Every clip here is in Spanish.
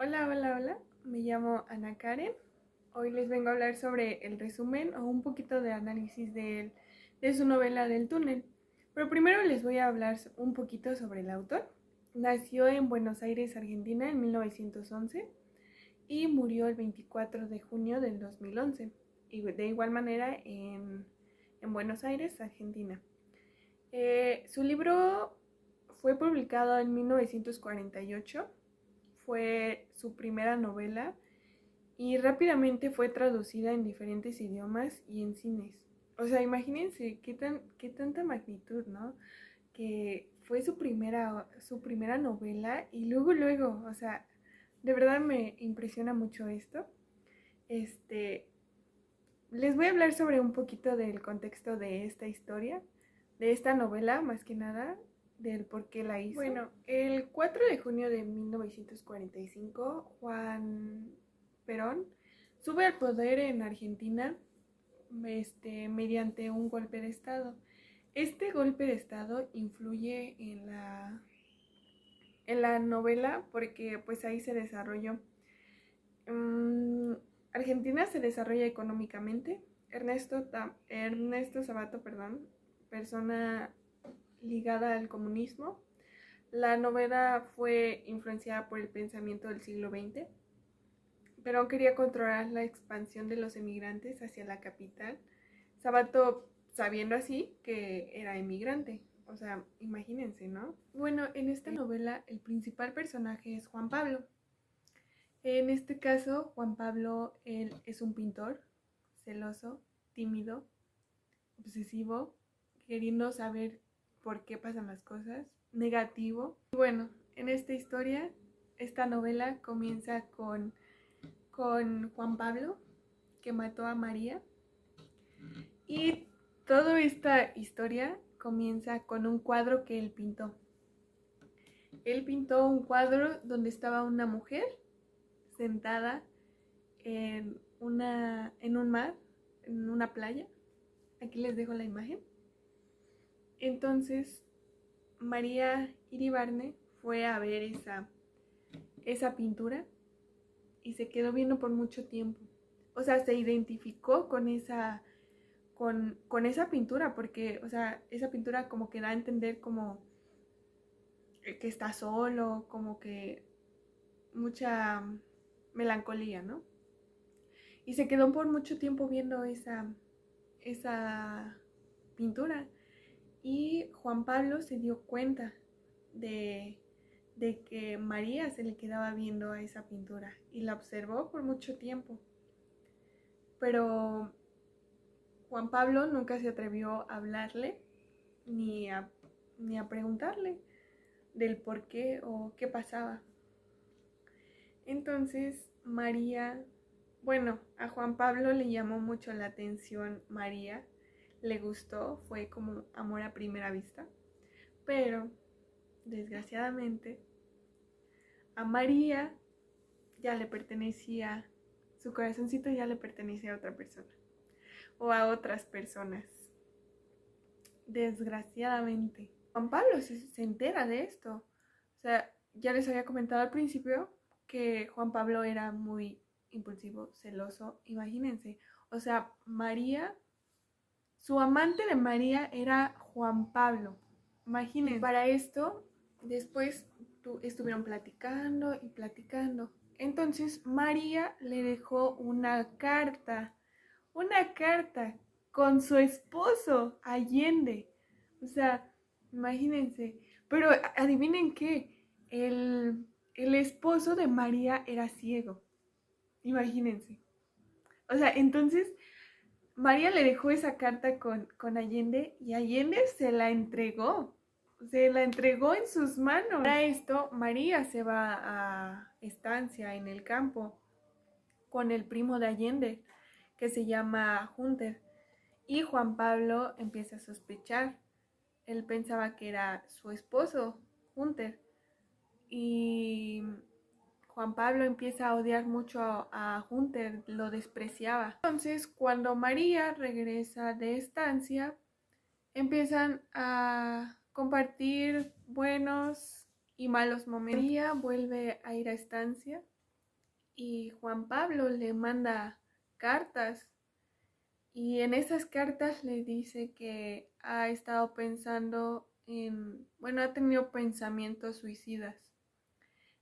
Hola, hola, hola. Me llamo Ana Karen. Hoy les vengo a hablar sobre el resumen o un poquito de análisis de su novela del túnel. Pero primero les voy a hablar un poquito sobre el autor. Nació en Buenos Aires, Argentina, en 1911 y murió el 24 de junio del 2011. Y de igual manera en Buenos Aires, Argentina. Su libro fue publicado en 1948. Fue su primera novela y rápidamente fue traducida en diferentes idiomas y en cines. O sea, imagínense qué tanta magnitud, ¿no? Que fue su primera novela y luego, o sea, de verdad me impresiona mucho esto. Este, Les voy a hablar sobre un poquito del contexto de esta historia, de esta novela, más que nada, del por qué la hizo. Bueno, el 4 de junio de 1945, Juan Perón sube al poder en Argentina mediante un golpe de Estado. Este golpe de Estado influye en la novela porque pues ahí se desarrolló. Argentina se desarrolla económicamente. Ernesto Sabato, perdón, persona ligada al comunismo. La novela fue influenciada por el pensamiento del siglo XX. Perón quería controlar la expansión de los emigrantes hacia la capital. Sabato, sabiendo así que era emigrante. O sea, imagínense, ¿no? Bueno, en esta novela el principal personaje es Juan Pablo. En este caso, Juan Pablo, él es un pintor celoso, tímido, obsesivo, queriendo saber por qué pasan las cosas, negativo. Y bueno, en esta historia, esta novela comienza con Juan Pablo, que mató a María. Y toda esta historia comienza con un cuadro que él pintó. Él pintó un cuadro donde estaba una mujer sentada en un mar, en una playa. Aquí les dejo la imagen. Entonces, María Iribarne fue a ver esa pintura y se quedó viendo por mucho tiempo. O sea, se identificó con esa pintura porque, o sea, esa pintura como que da a entender como que está solo, como que mucha melancolía, ¿no? Y se quedó por mucho tiempo viendo esa pintura. Y Juan Pablo se dio cuenta de que María se le quedaba viendo a esa pintura y la observó por mucho tiempo. Pero Juan Pablo nunca se atrevió a hablarle ni a preguntarle del por qué o qué pasaba. Entonces María, bueno, a Juan Pablo le llamó mucho la atención María, le gustó, fue como amor a primera vista, pero desgraciadamente a María ya le pertenecía, su corazoncito ya le pertenecía a otra persona o a otras personas. Desgraciadamente. Juan Pablo se entera de esto. O sea, ya les había comentado al principio que Juan Pablo era muy impulsivo, celoso. Imagínense. O sea, María, su amante de María era Juan Pablo. Imagínense. Y para esto, después estuvieron platicando y platicando. Entonces María le dejó una carta con su esposo Allende. O sea, imagínense. Pero adivinen qué, el esposo de María era ciego. Imagínense. O sea, entonces María le dejó esa carta con Allende y Allende se la entregó. Se la entregó en sus manos. Para esto, María se va a estancia en el campo con el primo de Allende, que se llama Hunter. Y Juan Pablo empieza a sospechar. Él pensaba que era su esposo, Hunter. Y Juan Pablo empieza a odiar mucho a Hunter, lo despreciaba. Entonces, cuando María regresa de estancia, empiezan a compartir buenos y malos momentos. María vuelve a ir a estancia y Juan Pablo le manda cartas y en esas cartas le dice que ha estado pensando ha tenido pensamientos suicidas.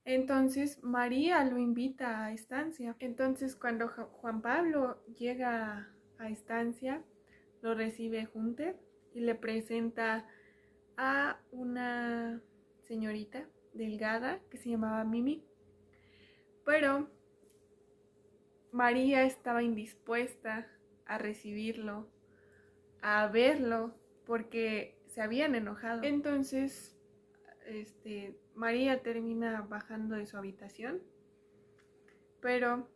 Entonces María lo invita a estancia. Entonces cuando Juan Pablo llega a estancia, lo recibe Hunter y le presenta a una señorita delgada que se llamaba Mimi. Pero María estaba indispuesta a recibirlo, a verlo, porque se habían enojado. Entonces, María termina bajando de su habitación, pero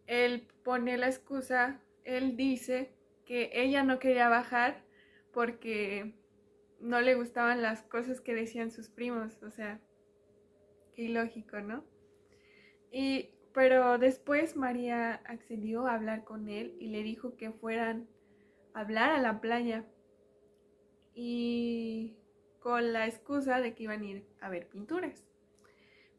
él pone la excusa, él dice que ella no quería bajar porque no le gustaban las cosas que decían sus primos, o sea, qué ilógico, ¿no? Pero después María accedió a hablar con él y le dijo que fueran a hablar a la playa y con la excusa de que iban a ir a ver pinturas.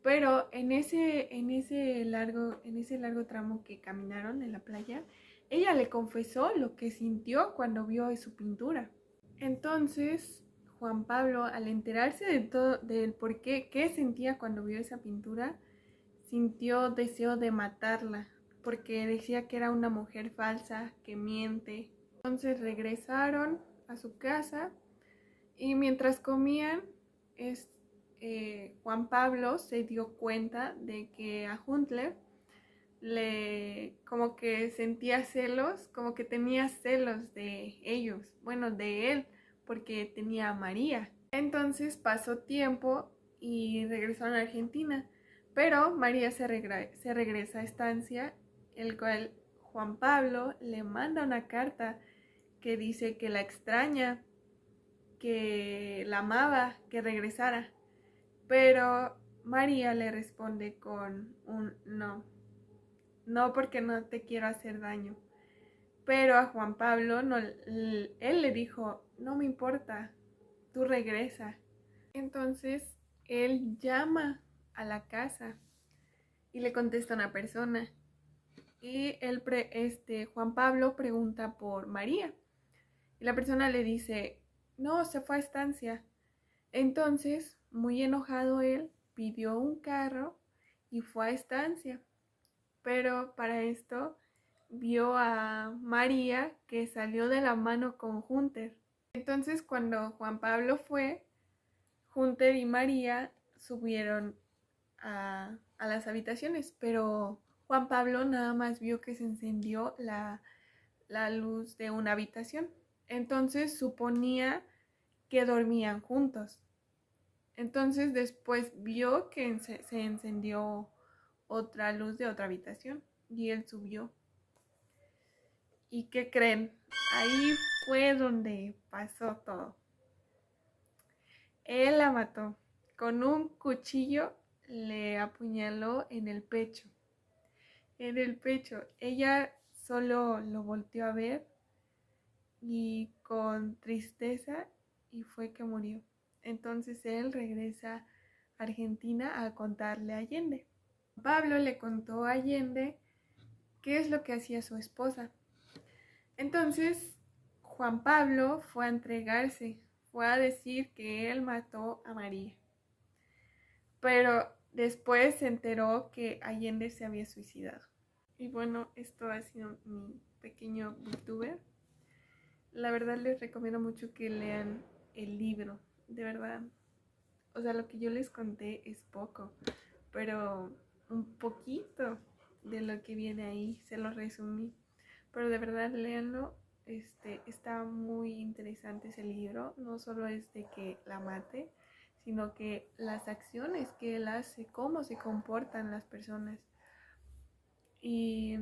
Pero en ese largo tramo que caminaron en la playa, ella le confesó lo que sintió cuando vio su pintura. Entonces, Juan Pablo, al enterarse de todo, del por qué sentía cuando vio esa pintura, sintió deseo de matarla, porque decía que era una mujer falsa, que miente. Entonces regresaron a su casa y mientras comían, Juan Pablo se dio cuenta de que a Huntler como que sentía celos, como que tenía celos de ellos, bueno, de él, porque tenía a María. Entonces pasó tiempo y regresaron a Argentina, pero María se regresa a estancia, el cual Juan Pablo le manda una carta que dice que la extraña, que la amaba, que regresara. Pero María le responde con un no. No, porque no te quiero hacer daño. Pero a Juan Pablo no, él le dijo, no me importa, tú regresa. Entonces él llama a la casa y le contesta una persona. Y Juan Pablo pregunta por María. Y la persona le dice, no, se fue a estancia. Entonces, muy enojado él, pidió un carro y fue a estancia. Pero para esto vio a María que salió de la mano con Hunter. Entonces, cuando Juan Pablo fue, Hunter y María subieron a las habitaciones, pero Juan Pablo nada más vio que se encendió la luz de una habitación. Entonces suponía que dormían juntos. Entonces después vio que se encendió otra luz de otra habitación y él subió. ¿Y qué creen? Ahí fue donde pasó todo. Él la mató. Con un cuchillo le apuñaló en el pecho. En el pecho. Ella solo lo volteó a ver y con tristeza y fue que murió. Entonces él regresa a Argentina a contarle a Allende. Pablo le contó a Allende qué es lo que hacía su esposa. Entonces Juan Pablo fue a entregarse, fue a decir que él mató a María. Pero después se enteró que Allende se había suicidado. Y bueno, esto ha sido mi pequeño booktuber. La verdad les recomiendo mucho que lean el libro, de verdad. O sea, lo que yo les conté es poco, pero un poquito de lo que viene ahí se lo resumí. Pero de verdad léanlo, está muy interesante ese libro. No solo es de que la mate, sino que las acciones que él hace, cómo se comportan las personas. Y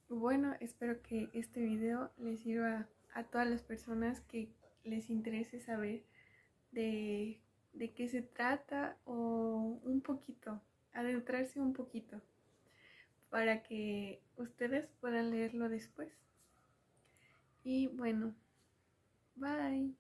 bueno, espero que este video les sirva a todas las personas que les interese saber de qué se trata o un poquito, adentrarse un poquito para que ustedes puedan leerlo después. Y bueno, bye.